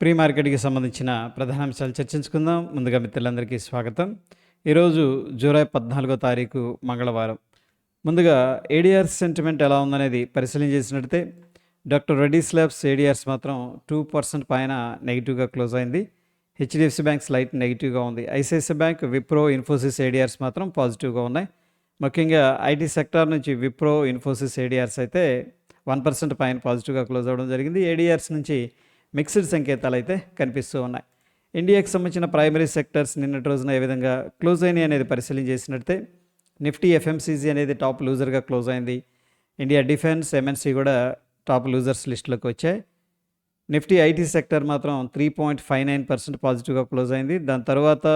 Pre మార్కెట్‌కి సంబంధించిన ప్రధాన అంశాలు చర్చించుకుందాం. ముందుగా మిత్రులందరికీ స్వాగతం. ఈరోజు జూలై 14వ తారీఖు మంగళవారం. ముందుగా ఏడీఆర్స్ సెంటిమెంట్ ఎలా ఉందనేది పరిశీలన చేసినట్లయితే డాక్టర్ రెడ్డీస్ ల్యాబ్స్ ఏడీఆర్స్ మాత్రం 2% పైన నెగెటివ్‌గా క్లోజ్ అయింది. హెచ్‌డీఎఫ్‌సీ బ్యాంక్ స్లైట్ నెగెటివ్‌గా ఉంది. ఐసీఐసీఐ బ్యాంక్, విప్రో, ఇన్ఫోసిస్ ఏడీఆర్స్ మాత్రం పాజిటివ్‌గా ఉన్నాయి. ముఖ్యంగా ఐటీ సెక్టార్ నుంచి విప్రో, ఇన్ఫోసిస్ ఏడీఆర్స్ అయితే 1% పైన పాజిటివ్‌గా క్లోజ్ అవ్వడం జరిగింది. ఏడీఆర్స్ నుంచి మిక్స్డ్ సంకేతాలు అయితే కనిపిస్తూ ఉన్నాయి. ఇండియాకి సంబంధించిన ప్రైమరీ సెక్టర్స్ నిన్నటి రోజున ఏ విధంగా క్లోజ్ అయినాయి అనేది పరిశీలన చేసినట్లయితే నిఫ్టీ ఎఫ్ఎంసీజీ అనేది టాప్ లూజర్గా క్లోజ్ అయింది. ఇండియా డిఫెన్స్, ఎంఎన్సీ కూడా టాప్ లూజర్స్ లిస్టులోకి వచ్చాయి. నిఫ్టీ ఐటీ సెక్టర్ మాత్రం 3.59% పాజిటివ్గా క్లోజ్ అయింది. దాని తర్వాత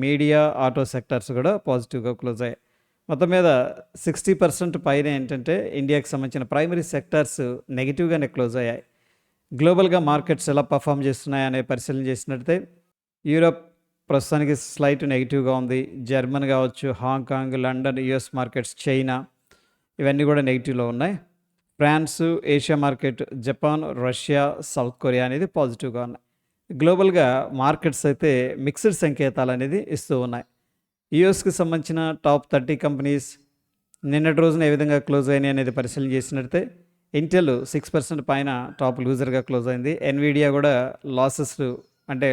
మీడియా, ఆటో సెక్టర్స్ కూడా పాజిటివ్గా క్లోజ్ అయ్యాయి. మొత్తం మీద 60% పైన ఏంటంటే ఇండియాకి సంబంధించిన ప్రైమరీ సెక్టర్స్ నెగిటివ్గానే క్లోజ్ అయ్యాయి. గ్లోబల్గా మార్కెట్స్ ఎలా పర్ఫామ్ చేస్తున్నాయనే పరిశీలన చేసినట్లయితే యూరోప్ ప్రస్తుతానికి స్లైట్ నెగిటివ్గా ఉంది. జర్మన్ కావచ్చు, Hong Kong, London, US markets, China ఇవన్నీ కూడా నెగిటివ్లో ఉన్నాయి. France, Asia market, Japan, Russia, South Korea అనేది పాజిటివ్గా ఉన్నాయి. గ్లోబల్గా మార్కెట్స్ అయితే మిక్స్డ్ సంకేతాలు అనేది ఇస్తూ ఉన్నాయి. యుఎస్కి సంబంధించిన టాప్ 30 కంపెనీస్ నిన్నటి రోజున ఏ విధంగా క్లోజ్ అయినాయి అనేది పరిశీలన చేసినట్లయితే ఇంటెల్ 6% పైన టాప్ లూజర్గా క్లోజ్ అయింది. ఎన్విడియా కూడా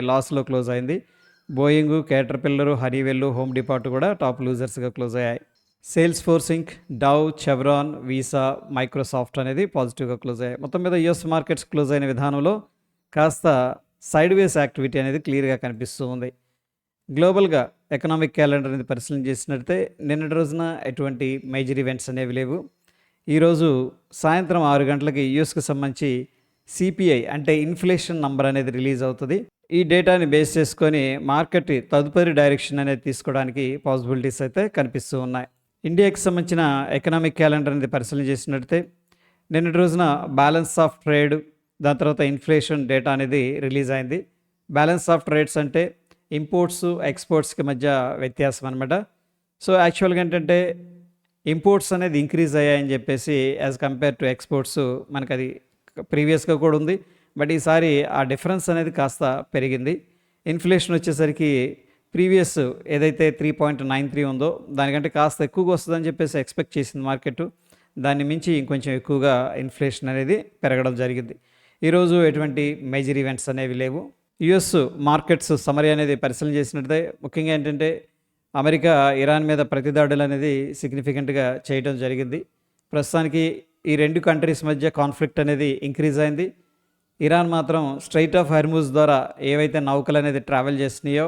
లాస్లో క్లోజ్ అయింది. బోయింగ్, కేటర్పిల్లర్, హనీవెల్, హోమ్ డిపార్ట్ కూడా టాప్ లూజర్స్గా క్లోజ్ అయ్యాయి. సేల్స్ ఫోర్స్ ఇంక్, డవ్, చెవ్రాన్, వీసా, మైక్రోసాఫ్ట్ అనేది పాజిటివ్గా క్లోజ్ అయ్యాయి. మొత్తం మీద యుఎస్ మార్కెట్స్ క్లోజ్ అయిన విధానంలో కాస్త సైడ్ వేస్ యాక్టివిటీ అనేది క్లియర్గా కనిపిస్తూ ఉంది. గ్లోబల్గా ఎకనామిక్ క్యాలెండర్ అనేది పరిశీలన చేసినట్లయితే నిన్నటి రోజున ఎటువంటి మేజర్ ఈవెంట్స్ అనేవి లేవు. ఈరోజు సాయంత్రం 6 గంటలకి యూఎస్కి సంబంధించి సిపిఐ అంటే ఇన్ఫ్లేషన్ నంబర్ అనేది రిలీజ్ అవుతుంది. ఈ డేటాని బేస్ చేసుకొని మార్కెట్ తదుపరి డైరెక్షన్ అనేది తీసుకోవడానికి పాసిబిలిటీస్ అయితే కనిపిస్తూ ఉన్నాయి. ఇండియాకి సంబంధించిన ఎకనామిక్ క్యాలెండర్ అనేది పరిశీలన చేసినట్లయితే నిన్నటి రోజున బ్యాలెన్స్ ఆఫ్ ట్రేడ్, దాని తర్వాత ఇన్ఫ్లేషన్ డేటా అనేది రిలీజ్ అయింది. బ్యాలెన్స్ ఆఫ్ ట్రేడ్స్ అంటే ఇంపోర్ట్స్, ఎక్స్పోర్ట్స్కి మధ్య వ్యత్యాసం అనమాట. సో యాక్చువల్గా ఏంటంటే ఇంపోర్ట్స్ అనేది ఇంక్రీజ్ అయ్యాయని చెప్పేసి యాజ్ కంపేర్ టు ఎక్స్పోర్ట్స్ మనకు అది ప్రీవియస్గా కూడా ఉంది. బట్ ఈసారి ఆ డిఫరెన్స్ అనేది కాస్త పెరిగింది. ఇన్ఫ్లేషన్ వచ్చేసరికి ప్రీవియస్ ఏదైతే 3.93 ఉందో దానికంటే కాస్త ఎక్కువగా వస్తుందని చెప్పేసి ఎక్స్పెక్ట్ చేసింది మార్కెట్. దాన్ని మించి ఇంకొంచెం ఎక్కువగా ఇన్ఫ్లేషన్ అనేది పెరగడం జరిగింది. ఈరోజు ఎటువంటి మేజర్ ఈవెంట్స్ అనేవి లేవు. యుఎస్ మార్కెట్స్ సమరీ అనేది పరిశీలన చేసినట్లయితే ముఖ్యంగా ఏంటంటే అమెరికా ఇరాన్ మీద ప్రతిదాడులు అనేది సిగ్నిఫికెంట్గా చేయడం జరిగింది. ప్రస్తుతానికి ఈ రెండు కంట్రీస్ మధ్య కాన్ఫ్లిక్ట్ అనేది ఇంక్రీజ్ అయింది. ఇరాన్ మాత్రం స్ట్రైట్ ఆఫ్ హర్మూజ్ ద్వారా ఏవైతే నౌకలు అనేది ట్రావెల్ చేస్తున్నాయో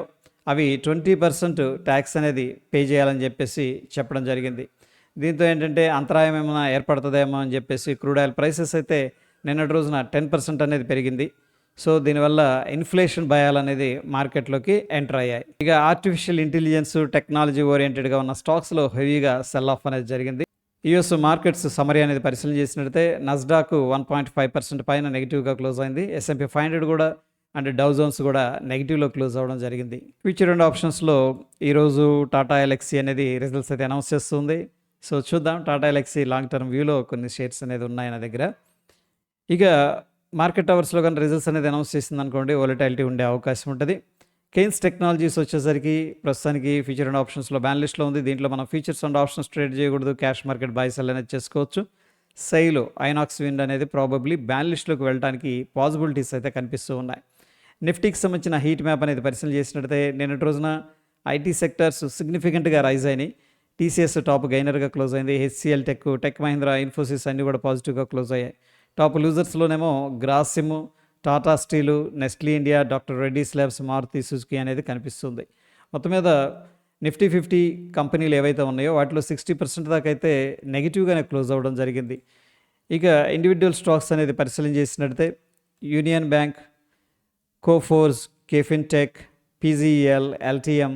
అవి 20% ట్యాక్స్ అనేది పే చేయాలని చెప్పేసి చెప్పడం జరిగింది. దీంతో ఏంటంటే అంతరాయం ఏమైనా ఏర్పడుతుందేమో అని చెప్పేసి క్రూడ్ ఆయిల్ ప్రైసెస్ అయితే నిన్నటి రోజున 10% అనేది పెరిగింది. సో దీనివల్ల ఇన్ఫ్లేషన్ భయాలు అనేది మార్కెట్లోకి ఎంటర్ అయ్యాయి. ఇక ఆర్టిఫిషియల్ ఇంటెలిజెన్స్, టెక్నాలజీ ఓరియంటెడ్గా ఉన్న స్టాక్స్లో హెవీగా సెల్ ఆఫ్ అనేది జరిగింది. యుఎస్ మార్కెట్స్ సమరీ అనేది పరిశీలన చేసినట్లయితే నస్డాక్ 1.5% పైన నెగిటివ్గా క్లోజ్ అయింది. S&P 500 కూడా అండ్ డౌ జోన్స్ కూడా నెగిటివ్లో క్లోజ్ అవ్వడం జరిగింది. ఫ్యూచర్ అండ్ ఆప్షన్స్లో ఈరోజు టాటా ఎల్ఎక్సీ అనేది రిజల్ట్స్ అయితే అనౌన్స్ చేస్తుంది. సో చూద్దాం, టాటా ఎల్ఎక్సీ లాంగ్ టర్మ్ వ్యూలో కొన్ని షేర్స్ అనేది ఉన్నాయి నా దగ్గర. ఇక మార్కెట్ అవర్స్లో కానీ రిజల్ట్స్ అనేది అనౌన్స్ చేసింది అనుకోండి, వోలటాలిటీ ఉండే అవకాశం ఉంటుంది. కేన్స్ టెక్నాలజీస్ వచ్చేసరికి ప్రస్తుతానికి ఫ్యూచర్ అండ్ ఆప్షన్స్లో బ్యాన్ లిస్ట్లో ఉంది. దీంట్లో మనం ఫ్యూచర్స్ అండ్ ఆప్షన్స్ ట్రేడ్ చేయకూడదు. క్యాష్ మార్కెట్ బై సెల్ అనేది చేసుకోవచ్చు. సైలో ఐనాక్స్ విండ్ అనేది ప్రాబబ్లీ బ్యాన్ లిస్ట్లోకి వెళ్ళడానికి పాసిబిలిటీస్ అయితే కనిపిస్తూ ఉన్నాయి. నిఫ్టీకి సంబంధించిన హీట్ మ్యాప్ అనేది పరిశీలన చేసినట్లయితే నిన్నటి రోజున ఐటీ సెక్టర్స్ సిగ్నిఫికెంట్గా రైజ్ అయినాయి. టీసీఎస్ టాప్ గైనర్గా క్లోజ్ అయింది. హెచ్సిఎల్ టెక్ మహీంద్రా, ఇన్ఫోసిస్ అన్నీ కూడా పాజిటివ్గా క్లోజ్ అయ్యాయి. టాప్ లూజర్స్లోనేమో Grasim, Tata steel, Nestle India, doctor Reddy's labs, Maruti Suzuki అనేది కనిపిస్తుంది. మొత్తం మీద నిఫ్టీ 50 కంపెనీలు ఏవైతే ఉన్నాయో వాటిలో 60% దాకా అయితే నెగిటివ్గానే క్లోజ్ అవ్వడం జరిగింది. ఇక ఇండివిజువల్ స్టాక్స్ అనేది పరిశీలన చేసినట్లయితే union bank, Coforge, KFin tech, PGL, LTM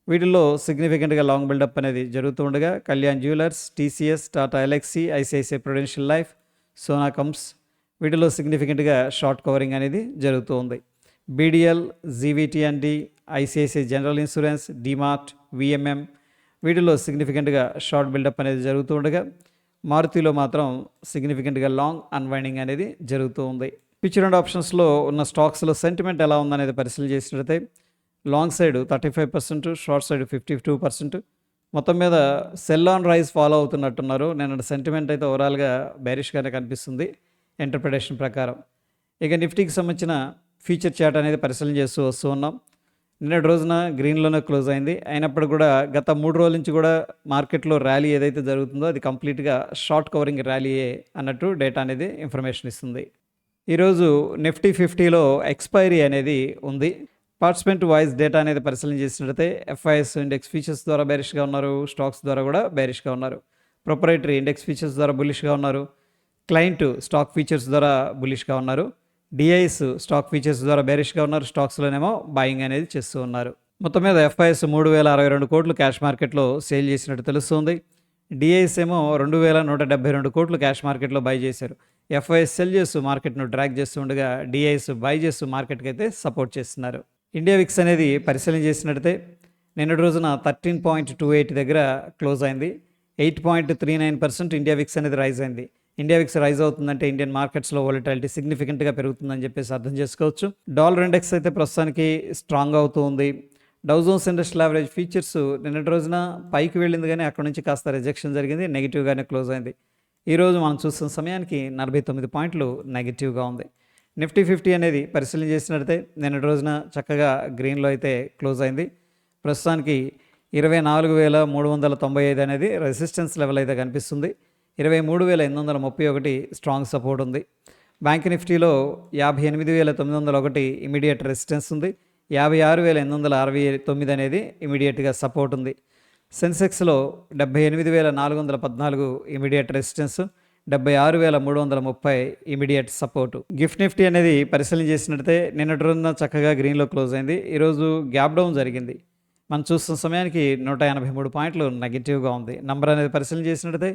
వీటిల్లో సిగ్నిఫికెంట్గా లాంగ్ బిల్డప్ అనేది జరుగుతూ ఉండగా Kalyan jewellers, TCS, Tata Elxsi, ICICI prudential life, Sona కమ్స్ వీటిలో సిగ్నిఫికెంట్గా షార్ట్ కవరింగ్ అనేది జరుగుతూ ఉంది. BDL, GVTND, ICICI general insurance, DMart, VMM వీటిలో సిగ్నిఫికెంట్గా షార్ట్ బిల్డప్ అనేది జరుగుతూ ఉండగా మారుతిలో మాత్రం సిగ్నిఫికెంట్గా లాంగ్ అన్వైండింగ్ అనేది జరుగుతూ ఉంది. ఫ్యూచర్ అండ్ ఆప్షన్స్లో ఉన్న స్టాక్స్లో సెంటిమెంట్ ఎలా ఉందనేది పరిశీలన చేసినట్లయితే లాంగ్ సైడ్ 35%, షార్ట్ సైడ్ 52%. మొత్తం మీద సెల్ ఆన్ రైజ్ ఫాలో అవుతున్నట్టున్నారు. నేను సెంటిమెంట్ అయితే ఓవరాల్గా బేరిష్గానే కనిపిస్తుంది ఇంటర్ప్రిటేషన్ ప్రకారం. ఇక నిఫ్టీకి సంబంధించిన ఫ్యూచర్ చార్ట్ అనేది పరిశీలన చేస్తూ వస్తూ ఉన్నాం. నిన్నటి రోజున గ్రీన్లోనే క్లోజ్ అయింది. అయినప్పుడు కూడా గత 3 రోజుల నుంచి కూడా మార్కెట్లో ర్యాలీ ఏదైతే జరుగుతుందో అది కంప్లీట్గా షార్ట్ కవరింగ్ ర్యాలీయే అన్నట్టు డేటా అనేది ఇన్ఫర్మేషన్ ఇస్తుంది. ఈరోజు నిఫ్టీ 50లో ఎక్స్పైరీ అనేది ఉంది. పార్టిసిపెంట్ వాయిస్ డేటా అనేది పరిశీలన చేసినట్లయితే ఎఫ్ఐఎస్ ఇండెక్స్ ఫీచర్స్ ద్వారా బేరిష్గా ఉన్నారు, స్టాక్స్ ద్వారా కూడా బేరిష్గా ఉన్నారు. ప్రొపరైటరీ ఇండెక్స్ ఫీచర్స్ ద్వారా బులిష్గా ఉన్నారు, క్లయింట్ స్టాక్ ఫీచర్స్ ద్వారా బులిష్గా ఉన్నారు, డిఐస్ స్టాక్ ఫీచర్స్ ద్వారా బేరిష్గా ఉన్నారు, స్టాక్స్లోనేమో బాయింగ్ అనేది చేస్తూ ఉన్నారు. మొత్తం మీద ఎఫ్ఐఎస్ 3062 కోట్లు క్యాష్ మార్కెట్లో సేల్ చేసినట్టు తెలుస్తుంది. డిఐస్ ఏమో 2172 కోట్లు క్యాష్ మార్కెట్లో బై చేశారు. ఎఫ్ఐఎస్ సెల్ చేస్తూ మార్కెట్ను డ్రాగ్ చేస్తూ ఉండగా డిఐస్ బై చేస్తూ మార్కెట్కి అయితే సపోర్ట్ చేస్తున్నారు. ఇండియా విక్స్ అనేది పరిశీలన చేసినట్టయితే నిన్నటి రోజున 13.28 దగ్గర క్లోజ్ అయింది. 8.39% ఇండియా విక్స్ అనేది రైజ్ అయింది. ఇండియా విక్స్ రైజ్ అవుతుందంటే ఇండియన్ మార్కెట్స్లో వాలటిలిటీ సిగ్నిఫికెంట్గా పెరుగుతుందని చెప్పేసి అర్థం చేసుకోవచ్చు. డాలర్ ఇండెక్స్ అయితే ప్రస్తుతానికి స్ట్రాంగ్ అవుతూ ఉంది. Dow Jones industrial average futures నిన్నటి రోజున పైకి వెళ్ళింది కానీ అక్కడ నుంచి కాస్త రిజెక్షన్ జరిగింది, నెగిటివ్గానే క్లోజ్ అయింది. ఈరోజు మనం చూస్తున్న సమయానికి 49 పాయింట్లు నెగిటివ్గా ఉంది. నిఫ్టీ 50 అనేది పరిశీలన చేసినట్లయితే నిన్నటి రోజున చక్కగా గ్రీన్లో అయితే క్లోజ్ అయింది. ప్రస్తుతానికి 24,395 అనేది రెసిస్టెన్స్ లెవెల్ అయితే కనిపిస్తుంది. 23,831 స్ట్రాంగ్ సపోర్ట్ ఉంది. బ్యాంక్ నిఫ్టీలో 58,901 ఇమీడియట్ రెసిస్టెన్స్ ఉంది. 56,869 అనేది ఇమీడియట్గా సపోర్ట్ ఉంది. సెన్సెక్స్లో 78,414 immediate resistance, 76,330 immediate support. Gift Nifty అనేది పరిశీలన చేసినట్లయితే నిన్నటి రోజున చక్కగా గ్రీన్లో క్లోజ్ అయింది. ఈరోజు గ్యాప్ డౌన్ జరిగింది. మనం చూస్తున్న సమయానికి 183 పాయింట్లు నెగిటివ్గా ఉంది. నంబర్ అనేది పరిశీలన చేసినట్లయితే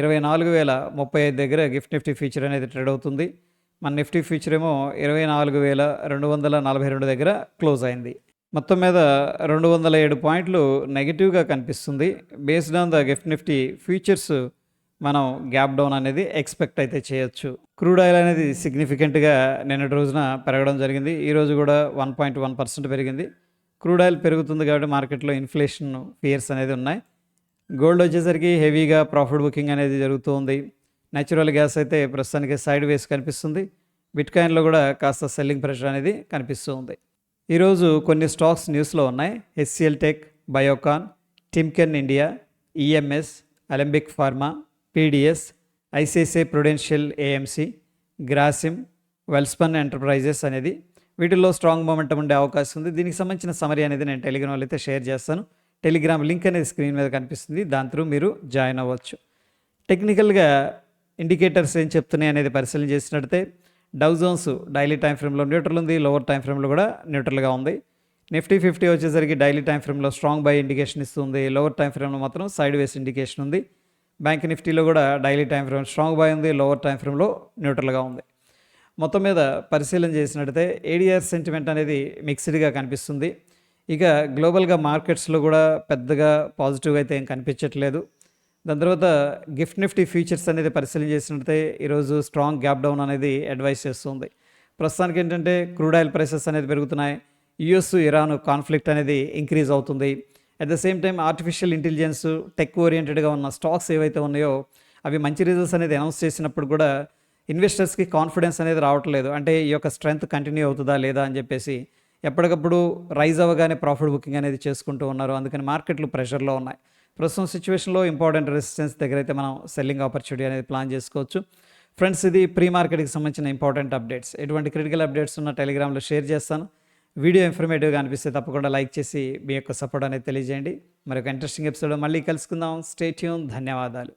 24,035 దగ్గర గిఫ్ట్ నిఫ్టీ ఫ్యూచర్ అనేది ట్రేడ్ అవుతుంది. మన నిఫ్టీ ఫ్యూచర్ ఏమో 24,242 దగ్గర క్లోజ్ అయింది. మొత్తం మీద 207 పాయింట్లు నెగిటివ్గా కనిపిస్తుంది. Based on the gift Nifty futures మనం గ్యాప్ డౌన్ అనేది ఎక్స్పెక్ట్ అయితే చేయొచ్చు. క్రూడ్ ఆయిల్ అనేది సిగ్నిఫికెంట్గా నిన్నటి రోజున పెరగడం జరిగింది. ఈరోజు కూడా 1.1% పెరిగింది. క్రూడ్ ఆయిల్ పెరుగుతుంది కాబట్టి మార్కెట్లో ఇన్ఫ్లేషన్ ఫియర్స్ అనేది ఉన్నాయి. గోల్డ్ వచ్చేసరికి హెవీగా ప్రాఫిట్ బుకింగ్ అనేది జరుగుతుంది. న్యాచురల్ గ్యాస్ అయితే ప్రస్తుతానికి సైడ్ వేస్ కనిపిస్తుంది. బిట్కాయిన్లో కూడా కాస్త సెల్లింగ్ ప్రెషర్ అనేది కనిపిస్తూ ఉంది. ఈరోజు కొన్ని స్టాక్స్ న్యూస్లో ఉన్నాయి. HCl tech, Biocon, Timken India, EMS, Alembic pharma, PDS, ICICI Prudential AMC, Grasim, Welspun enterprises అనేది వీటిల్లో స్ట్రాంగ్ మొమెంటం ఉండే అవకాశం ఉంది. దీనికి సంబంధించిన సమరీ అనేది నేను టెలిగ్రామ్లో అయితే షేర్ చేస్తాను. టెలిగ్రామ్ లింక్ అనేది స్క్రీన్ మీద కనిపిస్తుంది. దాని త్రూ మీరు జాయిన్ అవ్వచ్చు. టెక్నికల్గా ఇండికేటర్స్ ఏం చెప్తున్నాయి అనేది పరిశీలన చేసినట్లయితే డౌ జోన్స్ డైలీ టైం ఫ్రేమ్లో న్యూట్రల్ ఉంది, లోవర్ టైం ఫ్రేమ్లో కూడా న్యూట్రల్గా ఉంది. నిఫ్టీ 50 వచ్చేసరికి డైలీ టైం ఫ్రేమ్లో స్ట్రాంగ్ బై ఇండికేషన్ ఇస్తుంది, లోవర్ టైం ఫ్రేమ్లో మాత్రం సైడ్ వేస్ ఇండికేషన్ ఉంది. బ్యాంక్ నిఫ్టీలో కూడా daily time frame strong by ఉంది, లోవర్ టైం ఫ్రేమ్లో న్యూట్రల్గా ఉంది. మొత్తం మీద పరిశీలన చేసినట్లయితే ఏడిఆర్ సెంటిమెంట్ అనేది మిక్స్డ్గా కనిపిస్తుంది. ఇక గ్లోబల్గా మార్కెట్స్లో కూడా పెద్దగా పాజిటివ్గా అయితే ఏం కనిపించట్లేదు. దాని తర్వాత గిఫ్ట్ నిఫ్టీ ఫ్యూచర్స్ అనేది పరిశీలన చేసినట్లయితే ఈరోజు స్ట్రాంగ్ గ్యాప్ డౌన్ అనేది అడ్వైస్ చేస్తుంది. ప్రస్తుతానికి ఏంటంటే క్రూడ్ ఆయిల్ ప్రైసెస్ అనేది పెరుగుతున్నాయి. యుఎస్ ఇరాన్ కాన్ఫ్లిక్ట్ అనేది ఇంక్రీజ్ అవుతుంది. At the same time artificial intelligence, tech ఓరియంటెడ్గా ఉన్న స్టాక్స్ ఏవైతే ఉన్నాయో అవి మంచి రిజల్ట్స్ అనేది అనౌన్స్ చేసినప్పుడు కూడా ఇన్వెస్టర్స్కి కాన్ఫిడెన్స్ అనేది రావట్లేదు. అంటే ఈ యొక్క స్ట్రెంగ్త్ కంటిన్యూ అవుతుందా లేదా అని చెప్పేసి ఎప్పటికప్పుడు రైజ్ అవ్వగానే ప్రాఫిట్ బుకింగ్ అనేది చేసుకుంటూ ఉన్నారు. అందుకని మార్కెట్లు ప్రెషర్లో ఉన్నాయి. ప్రస్తుతం సిచ్యువేషన్లో ఇంపార్టెంట్ రెసిస్టెన్స్ దగ్గర అయితే మనం సెల్లింగ్ ఆపర్చునిటీ అనేది ప్లాన్ చేసుకోవచ్చు. ఫ్రెండ్స్, ఇది ప్రీ మార్కెట్కి సంబంధించిన ఇంపార్టెంట్ అప్డేట్స్. ఎటువంటి క్రిటికల్ అప్డేట్స్ ఉన్న టెలిగ్రామ్లో షేర్ చేస్తాను. వీడియో ఇన్ఫర్మేటివ్గా అనిపిస్తే తప్పకుండా లైక్ చేసి మీ యొక్క సపోర్ట్ అనేది తెలియజేయండి. మరొక ఇంట్రెస్టింగ్ ఎపిసోడ్ మళ్ళీ కలుసుకుందాం. Stay tune. ధన్యవాదాలు.